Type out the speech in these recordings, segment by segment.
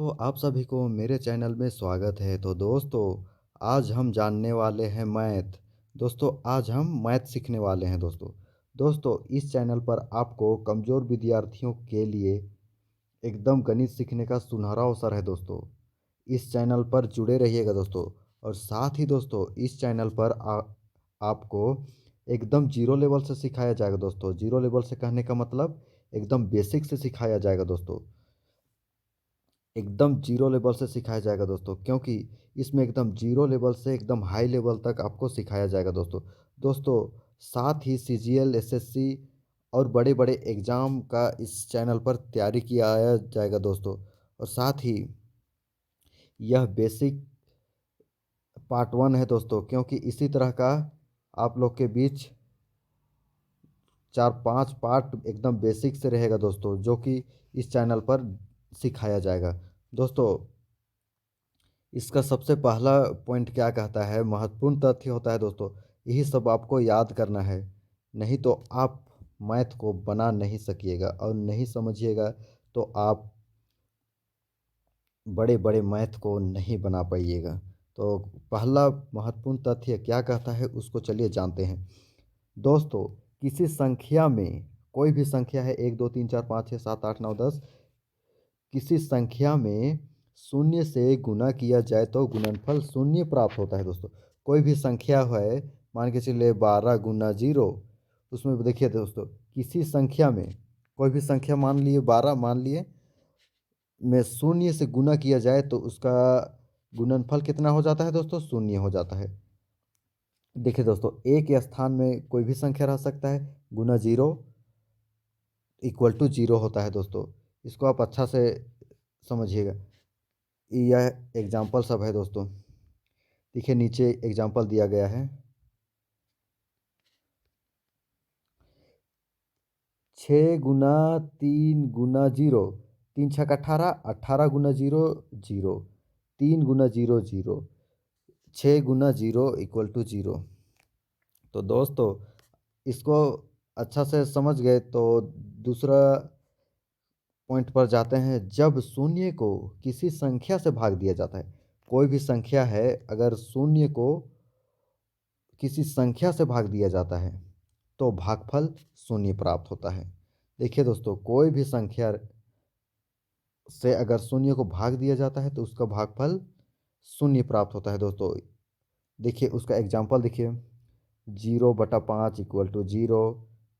तो आप सभी को मेरे चैनल में स्वागत है। तो दोस्तों, आज हम जानने वाले हैं मैथ। दोस्तों, आज हम मैथ सीखने वाले हैं दोस्तों, इस चैनल पर आपको कमज़ोर विद्यार्थियों के लिए एकदम गणित सीखने का सुनहरा अवसर है दोस्तों। इस चैनल पर जुड़े रहिएगा दोस्तों। और साथ ही दोस्तों, इस चैनल पर आपको एकदम जीरो लेवल से सिखाया जाएगा दोस्तों। जीरो लेवल से कहने का मतलब एकदम बेसिक से सिखाया जाएगा दोस्तों। एकदम जीरो लेवल से सिखाया जाएगा दोस्तों, क्योंकि इसमें एकदम जीरो लेवल से एकदम हाई लेवल तक आपको सिखाया जाएगा दोस्तों। साथ ही सीजीएल, एसएससी और बड़े बड़े एग्ज़ाम का इस चैनल पर तैयारी किया जाएगा दोस्तों। और साथ ही यह बेसिक पार्ट 1 है दोस्तों, क्योंकि इसी तरह का आप लोग के बीच 4-5 पार्ट एकदम बेसिक से रहेगा दोस्तों, जो कि इस चैनल पर सिखाया जाएगा दोस्तों। इसका सबसे पहला पॉइंट क्या कहता है, महत्वपूर्ण तथ्य होता है दोस्तों। यही सब आपको याद करना है, नहीं तो आप मैथ को बना नहीं सकिएगा और नहीं समझिएगा तो आप बड़े बड़े मैथ को नहीं बना पाइएगा। तो पहला महत्वपूर्ण तथ्य क्या कहता है उसको चलिए जानते हैं दोस्तों। किसी संख्या में, कोई भी संख्या है 1 2 3 4 5 6 7 8 9 10, किसी संख्या में शून्य से गुना किया जाए तो गुणनफल शून्य प्राप्त होता है दोस्तों। कोई भी संख्या है, मान के चलिए 12 × 0, उसमें देखिए दोस्तों, किसी संख्या में, कोई भी संख्या मान लिए 12 मान लिए, में शून्य से गुना किया जाए तो उसका गुणनफल कितना हो जाता है दोस्तों? शून्य हो जाता है। देखिए दोस्तों, एक के स्थान में कोई भी संख्या रह सकता है, गुना जीरो इक्वल टू जीरो होता है दोस्तों। इसको आप अच्छा से समझिएगा। यह एग्जाम्पल सब है दोस्तों। देखिए नीचे एग्जाम्पल दिया गया है। 6 × 3 × 0, 3 × 6 = 18, 18 × 0 0, 3 × 0 0, 6 × 0 = 0। तो दोस्तों, इसको अच्छा से समझ गए तो दूसरा पॉइंट पर जाते हैं। जब शून्य को किसी संख्या से भाग दिया जाता है, कोई भी संख्या है, अगर शून्य को किसी संख्या से भाग दिया जाता है तो भागफल शून्य प्राप्त होता है। देखिए दोस्तों, कोई भी संख्या से अगर शून्य को भाग दिया जाता है तो उसका भागफल शून्य प्राप्त होता है दोस्तों। देखिए उसका एग्जाम्पल देखिए, 0/5 = 0,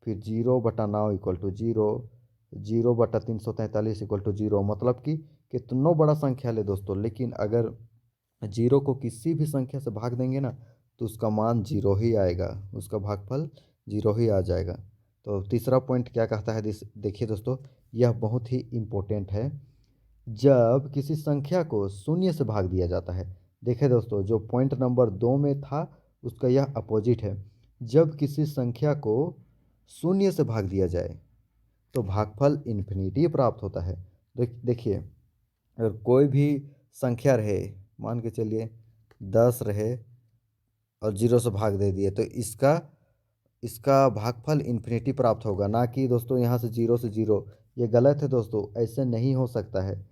फिर 0/9 = 0, 0/343 = 0। मतलब कि कितनों बड़ा संख्या ले दोस्तों, लेकिन अगर जीरो को किसी भी संख्या से भाग देंगे ना तो उसका मान जीरो ही आएगा, उसका भागफल जीरो ही आ जाएगा। तो तीसरा पॉइंट क्या कहता है, देखिए दोस्तों, यह बहुत ही इम्पोर्टेंट है। जब किसी संख्या को शून्य से भाग दिया जाता है, देखिए दोस्तों, जो पॉइंट नंबर 2 में था उसका यह अपोजिट है। जब किसी संख्या को शून्य से भाग दिया जाए तो भागफल इन्फिनिटी प्राप्त होता है। देखिए, अगर कोई भी संख्या रहे, मान के चलिए 10 रहे और जीरो से भाग दे दिए, तो इसका इसका भागफल इन्फिनिटी प्राप्त होगा, ना कि दोस्तों यहाँ से जीरो से जीरो। ये गलत है दोस्तों, ऐसे नहीं हो सकता है।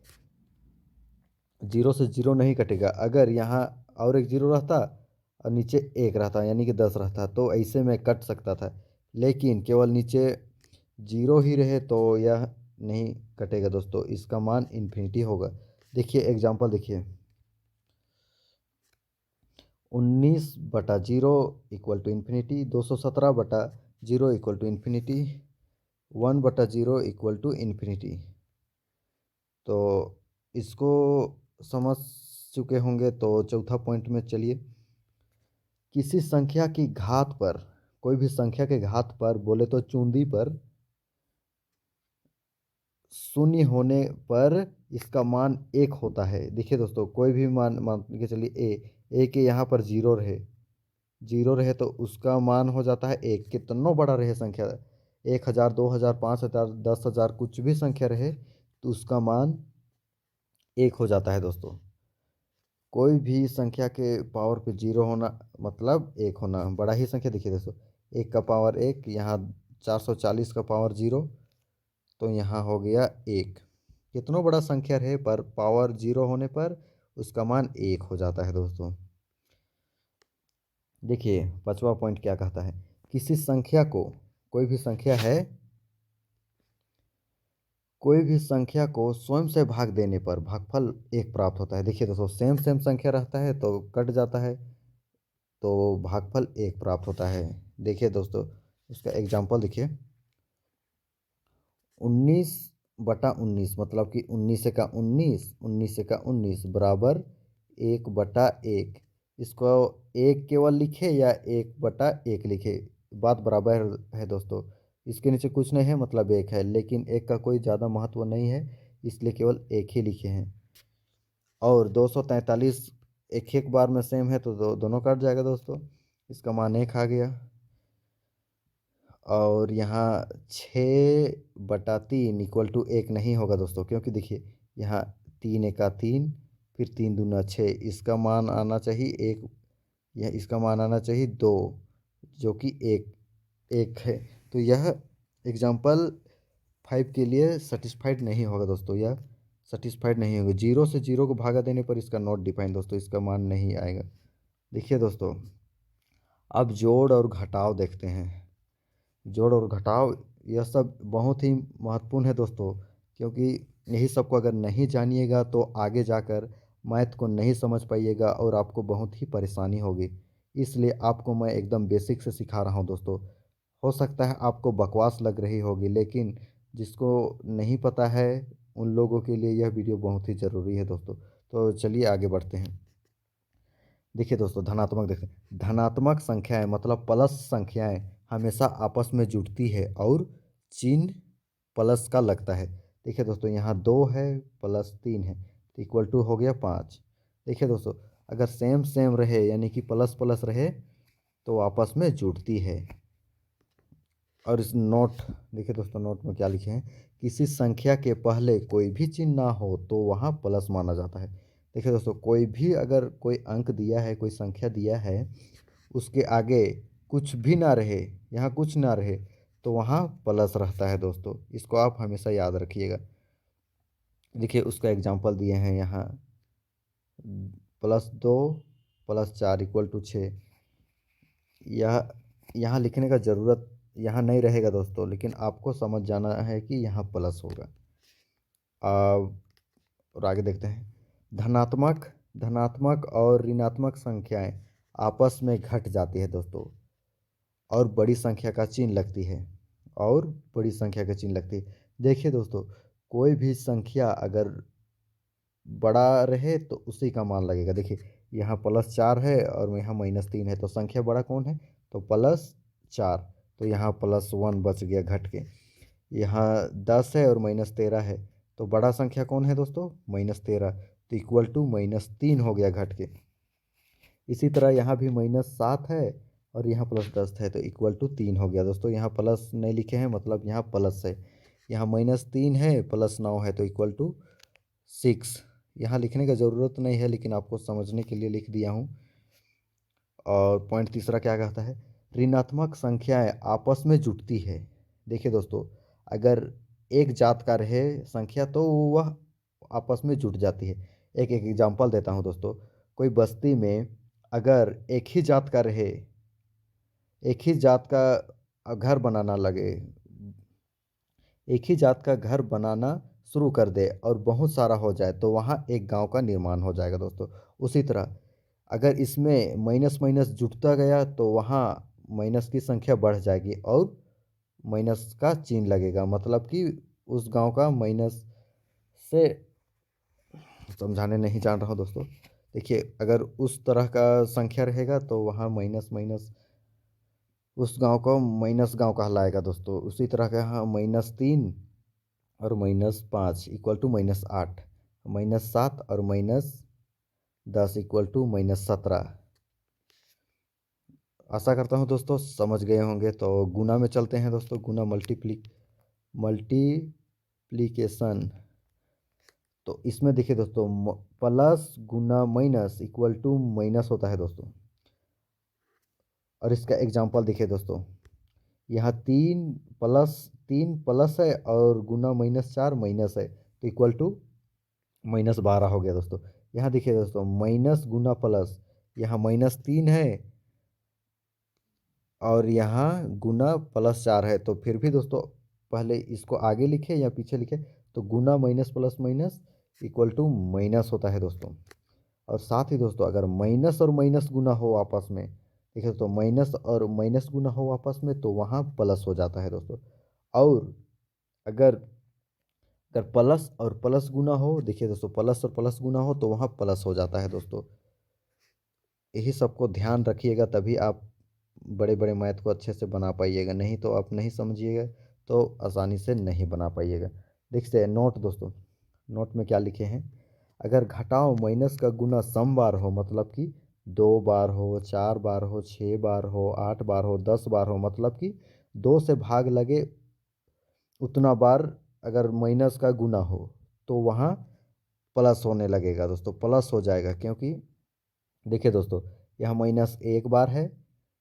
जीरो से जीरो नहीं कटेगा। अगर यहाँ और एक जीरो रहता और नीचे एक रहता, यानी कि 10 रहता, तो ऐसे में कट सकता था। लेकिन केवल नीचे जीरो ही रहे तो यह नहीं कटेगा दोस्तों, इसका मान इन्फिनिटी होगा। देखिए एग्जाम्पल देखिए, 19/0 = इन्फिनिटी, 217/0 = इन्फिनिटी, 1/0 = इन्फिनिटी। तो इसको समझ चुके होंगे तो चौथा पॉइंट में चलिए। किसी संख्या की घात पर, कोई भी संख्या के घात पर बोले तो चूंदी पर शून्य होने पर इसका मान एक होता है। देखिए दोस्तों, कोई भी मान मान के चलिए ए के यहाँ पर जीरो रहे तो उसका मान हो जाता है एक। कितनों बड़ा रहे संख्या, 1000, 2000, 5000, 10,000, कुछ भी संख्या रहे तो उसका मान एक हो जाता है दोस्तों। कोई भी संख्या के पावर पे जीरो होना मतलब एक होना, बड़ा ही संख्या। देखिए दोस्तों, एक का पावर एक, यहाँ 440 का पावर जीरो, तो यहाँ हो गया एक। कितना बड़ा संख्या रहे पर पावर जीरो होने पर उसका मान 1 हो जाता है दोस्तों। देखिए 5वां पॉइंट क्या कहता है, किसी संख्या को, कोई भी संख्या है, कोई भी संख्या को स्वयं से भाग देने पर भागफल 1 प्राप्त होता है। देखिए दोस्तों सेम सेम संख्या रहता है तो कट जाता है, तो भागफल 1 प्राप्त होता है। देखिए दोस्तों इसका एग्जाम्पल देखिए, 19/19 मतलब कि 19 का 19 बराबर 1/1। इसको एक केवल लिखे या 1/1 लिखे, बात बराबर है दोस्तों। इसके नीचे कुछ नहीं है मतलब 1 है, लेकिन 1 का कोई ज़्यादा महत्व नहीं है, इसलिए केवल 1 ही लिखे हैं। और 243 एक एक बार में सेम है तो दोनों कट जाएगा दोस्तों, इसका मान 1 आ गया। और यहाँ 6/3 इक्वल टू 1 नहीं होगा दोस्तों, क्योंकि देखिए यहाँ 3 × 1 = 3, फिर 3×2 = 6, इसका मान आना चाहिए 1, यह इसका मान आना चाहिए 2, जो कि 1 है। तो यह एग्जाम्पल 5 के लिए सेटिस्फाइड नहीं होगा दोस्तों, यह सेटिस्फाइड नहीं होगा। जीरो से जीरो को भागा देने पर इसका नॉट डिफाइन दोस्तों, इसका मान नहीं आएगा। देखिए दोस्तों अब जोड़ और घटाव देखते हैं। जोड़ और घटाव यह सब बहुत ही महत्वपूर्ण है दोस्तों, क्योंकि यही सबको अगर नहीं जानिएगा तो आगे जाकर मैथ को नहीं समझ पाइएगा और आपको बहुत ही परेशानी होगी। इसलिए आपको मैं एकदम बेसिक से सिखा रहा हूँ दोस्तों। हो सकता है आपको बकवास लग रही होगी, लेकिन जिसको नहीं पता है उन लोगों के लिए यह वीडियो बहुत ही ज़रूरी है दोस्तों। तो चलिए आगे बढ़ते हैं। देखिए दोस्तों धनात्मक देखते हैं। धनात्मक संख्याएं मतलब प्लस संख्याएं हमेशा आपस में जुड़ती है और चिन्ह प्लस का लगता है। देखिए दोस्तों यहाँ 2 है प्लस 3 है तो इक्वल टू हो गया 5। देखिए दोस्तों अगर सेम सेम रहे यानी कि प्लस प्लस रहे तो आपस में जुड़ती है। और इस नोट देखिए दोस्तों, नोट में क्या लिखे हैं, किसी संख्या के पहले कोई भी चिन्ह ना हो तो वहाँ प्लस माना जाता है। देखिए दोस्तों कोई भी अगर कोई अंक दिया है, कोई संख्या दिया है, उसके आगे कुछ भी ना रहे, यहाँ कुछ ना रहे तो वहाँ प्लस रहता है दोस्तों, इसको आप हमेशा याद रखिएगा। देखिए उसका एग्जाम्पल दिए हैं यहाँ, +2 + 4 = 6। यह यहाँ लिखने का ज़रूरत यहाँ नहीं रहेगा दोस्तों, लेकिन आपको समझ जाना है कि यहाँ प्लस होगा। और आगे देखते हैं। धनात्मक धनात्मक और ऋणात्मक संख्याएं आपस में घट जाती है दोस्तों, और बड़ी संख्या का चिन्ह लगती है, और बड़ी संख्या का चिन्ह लगती है। देखिए दोस्तों कोई भी संख्या अगर बड़ा रहे तो उसी का मान लगेगा। देखिए यहाँ +4 है और यहाँ -3 है, तो संख्या बड़ा कौन है, तो +4, तो यहाँ +1 बच गया घट के। यहाँ 10 है और -13 है, तो बड़ा संख्या कौन है दोस्तों, -13, तो इक्वल टू -3 हो गया घट के। इसी तरह यहाँ भी -7 है और यहाँ +10 है, तो इक्वल टू 3 हो गया दोस्तों। यहाँ प्लस नहीं लिखे हैं मतलब यहाँ प्लस है। यहाँ -3 है +9 है तो इक्वल टू 6। यहाँ लिखने का ज़रूरत नहीं है, लेकिन आपको समझने के लिए लिख दिया हूँ। और पॉइंट तीसरा क्या कहता है, ऋणात्मक संख्याएं आपस में जुटती है। देखिए दोस्तों अगर एक जात का रहे संख्या तो वह आपस में जुट जाती है। एक एक एग्जांपल देता हूँ दोस्तों, कोई बस्ती में अगर एक ही जात का रहे, एक ही जात का घर बनाना लगे, एक ही जात का घर बनाना शुरू कर दे और बहुत सारा हो जाए तो वहाँ एक गांव का निर्माण हो जाएगा दोस्तों। उसी तरह अगर इसमें माइनस माइनस जुटता गया तो वहाँ माइनस की संख्या बढ़ जाएगी और माइनस का चिन्ह लगेगा, मतलब कि उस गांव का माइनस से, समझाने नहीं जान रहा हूँ दोस्तों। देखिए अगर उस तरह का संख्या रहेगा तो वहाँ माइनस माइनस उस गांव को माइनस गांव कहलाएगा दोस्तों। उसी तरह का यहाँ -3 और -5 इक्वल टू -8, -7 और -10 इक्वल टू -17। आशा करता हूँ दोस्तों समझ गए होंगे। तो गुना में चलते हैं दोस्तों, गुना मल्टीप्लिकेशन। तो इसमें देखिए दोस्तों प्लस गुना माइनस इक्वल टू माइनस होता है दोस्तों। और इसका एग्जांपल देखिए दोस्तों, यहाँ 3 + 3 प्लस है और गुना -4 माइनस है, तो इक्वल टू -12 हो गया दोस्तों। यहाँ देखिए दोस्तों, माइनस गुना प्लस, यहाँ -3 है और यहाँ गुना +4 है। तो फिर भी दोस्तों पहले इसको आगे लिखे या पीछे लिखे, तो गुना minus plus minus equal to minus होता है दोस्तों। और साथ ही दोस्तों अगर माइनस और माइनस गुना हो आपस में, देखिए तो माइनस और माइनस गुना हो आपस में, तो वहाँ प्लस हो जाता है दोस्तों। और अगर अगर प्लस और प्लस गुना हो, देखिए दोस्तों प्लस और प्लस गुना हो तो वहाँ प्लस हो जाता है दोस्तों। यही सबको ध्यान रखिएगा, तभी आप बड़े बड़े मैथ को अच्छे से बना पाइएगा, नहीं तो आप नहीं समझिएगा तो आसानी से नहीं बना पाइएगा। देखते हैं नोट दोस्तों, नोट में क्या लिखे हैं। अगर घटाओ माइनस का गुना सम बार हो, मतलब कि 2 बार हो, 4 बार हो, 6 बार हो, 8 बार हो, 10 बार हो, मतलब कि 2 से भाग लगे उतना बार अगर माइनस का गुना हो, तो वहाँ प्लस होने लगेगा दोस्तों, प्लस हो जाएगा। क्योंकि देखिए दोस्तों, यहाँ -1 बार है,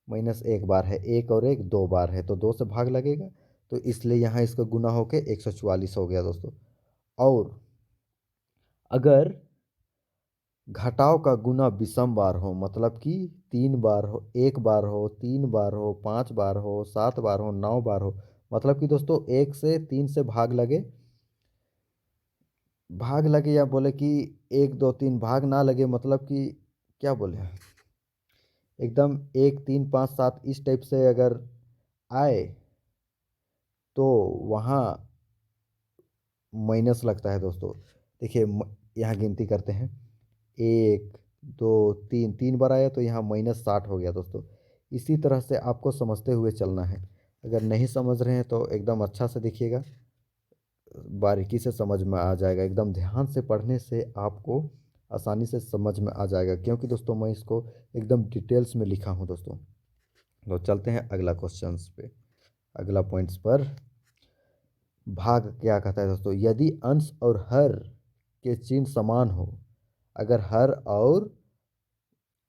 -1 बार है, एक और एक 2 बार है, तो 2 से भाग लगेगा, तो इसलिए यहाँ इसका गुना होके 144 हो गया दोस्तों। और अगर घटाव का गुना विषम बार हो, मतलब कि 3 बार हो, 1 बार हो, 3 बार हो, 5 बार हो, 7 बार हो, 9 बार हो, मतलब कि दोस्तों 1 से 3 से भाग लगे या बोले कि 1 2 3 भाग ना लगे, मतलब कि क्या बोले, एकदम 1 3 5 7 इस टाइप से अगर आए तो वहाँ माइनस लगता है दोस्तों। देखिए यहाँ गिनती करते हैं, 1 2 3, 3 बार आया तो यहाँ -60 हो गया दोस्तों। इसी तरह से आपको समझते हुए चलना है। अगर नहीं समझ रहे हैं तो एकदम अच्छा से देखिएगा, बारीकी से समझ में आ जाएगा। एकदम ध्यान से पढ़ने से आपको आसानी से समझ में आ जाएगा, क्योंकि दोस्तों मैं इसको एकदम डिटेल्स में लिखा हूँ दोस्तों। तो चलते हैं अगला क्वेश्चंस पे, अगला पॉइंट्स पर। भाग क्या कहता है दोस्तों, यदि अंश और हर के चिन्ह समान हो, अगर हर और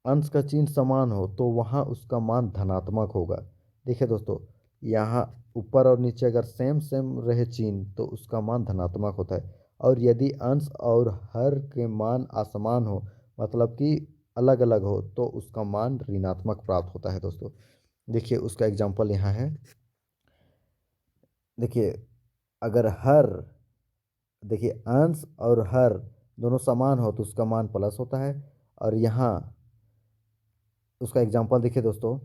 अंश का चिन्ह समान हो तो वहाँ उसका मान धनात्मक होगा। देखिए दोस्तों, यहाँ ऊपर और नीचे अगर सेम सेम रहे चिन्ह तो उसका मान धनात्मक होता है। और यदि अंश और हर के मान असमान हो, मतलब कि अलग अलग हो, तो उसका मान ऋणात्मक प्राप्त होता है दोस्तों। देखिए उसका एग्जाम्पल यहाँ है। देखिए अगर हर, देखिए अंश और हर दोनों समान हो तो उसका मान प्लस होता है। और यहाँ उसका एग्जांपल देखिए दोस्तों,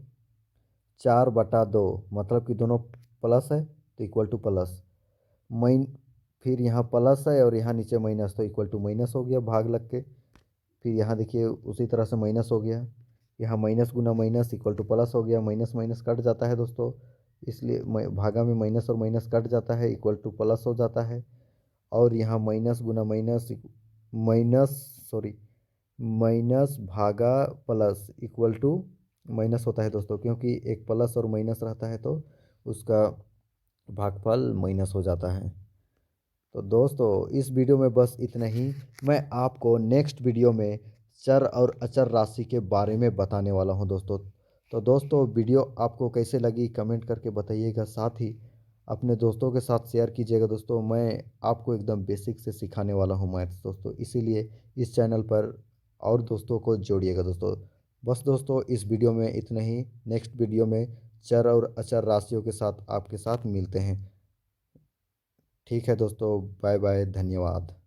4/2, मतलब कि दोनों प्लस है तो इक्वल टू प्लस माइन, फिर यहाँ प्लस है और यहाँ नीचे माइनस, तो इक्वल टू माइनस हो गया भाग लग के। फिर यहाँ देखिए उसी तरह से माइनस हो गया, यहाँ माइनस गुना माइनस इक्वल टू प्लस हो गया, माइनस माइनस कट जाता है दोस्तों, इसलिए भागा में माइनस और माइनस कट जाता है, इक्वल टू प्लस हो जाता है। और यहाँ माइनस गुना माइनस, माइनस सॉरी माइनस भागा प्लस इक्वल टू माइनस होता है दोस्तों, क्योंकि एक प्लस और माइनस रहता है तो उसका भागफल माइनस हो जाता है। तो दोस्तों इस वीडियो में बस इतना ही। मैं आपको नेक्स्ट वीडियो में चर और अचर राशि के बारे में बताने वाला हूं दोस्तों। तो दोस्तों वीडियो आपको कैसे लगी कमेंट करके बताइएगा, साथ ही अपने दोस्तों के साथ शेयर कीजिएगा दोस्तों। मैं आपको एकदम बेसिक से सिखाने वाला हूं मैथ्स दोस्तों, इसीलिए इस चैनल पर और दोस्तों को जोड़िएगा दोस्तों। बस दोस्तों इस वीडियो में इतना ही, नेक्स्ट वीडियो में चर और अचर राशियों के साथ आपके साथ मिलते हैं। ठीक है दोस्तों, बाय बाय, धन्यवाद।